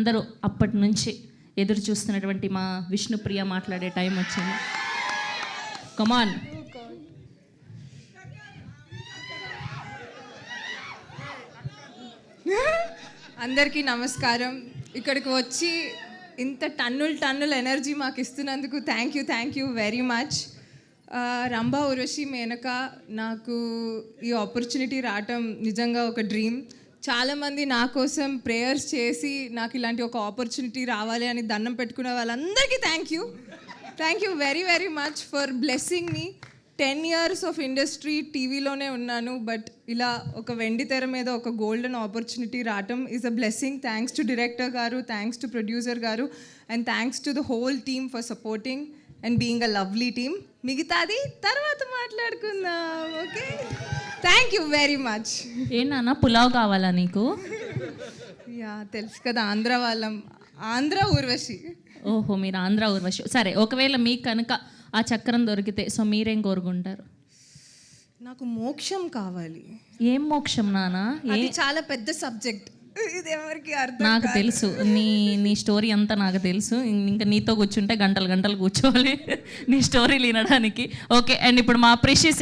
అందరూ అప్పటి నుంచి ఎదురు చూస్తున్నటువంటి మా విష్ణుప్రియ మాట్లాడే టైం వచ్చింది. కమాన్. అందరికీ నమస్కారం. ఇక్కడికి వచ్చి ఇంత టన్నుల ఎనర్జీ మాకు ఇస్తున్నందుకు thank you very much. Rambha Urvashi Menaka, నాకు ఈ ఆపర్చునిటీ రావటం నిజంగా ఒక డ్రీమ్. చాలామంది నా కోసం ప్రేయర్స్ చేసి నాకు ఇలాంటి ఒక ఆపర్చునిటీ రావాలి అని దండం పెట్టుకునే వాళ్ళందరికీ thank you very much for blessing me. 10 years of industry టీవీలోనే ఉన్నాను, బట్ ఇలా ఒక వెండి తెర మీద ఒక గోల్డెన్ ఆపర్చునిటీ రావటం is a blessing. Thanks to director గారు, థ్యాంక్స్ టు ప్రొడ్యూసర్ గారు, and thanks to the whole team for supporting and being a lovely team. మిగతాది తర్వాత మాట్లాడుకుందాం, okay? Thank you very much. ఏంటన్నా పులావ్ కావాలా నీకు? యా, తెలుసు కదా, ఆంధ్ర వాళ్ళం, ఆంధ్ర ఊర్వశి. ఓహో, మీరు ఆంధ్ర ఊర్వశి. సరే, ఒకవేళ మీకు కనుక ఆ చక్రం దొరికితే సో మీరేం కోరుకుంటారు? నాకు మోక్షం కావాలి. ఏం మోక్షం నానా? అది చాలా పెద్ద సబ్జెక్ట్, ఇది ఎవరికి అర్థం నాకు కాదు. తెలుసు, నీ స్టోరీ అంతా నాకు తెలుసు. ఇంకా నీతో కూర్చుంటే గంటలు కూర్చోవాలి నీ స్టోరీలు వినడానికి. ఓకే, అండ్ ఇప్పుడు మా ప్రెషియస్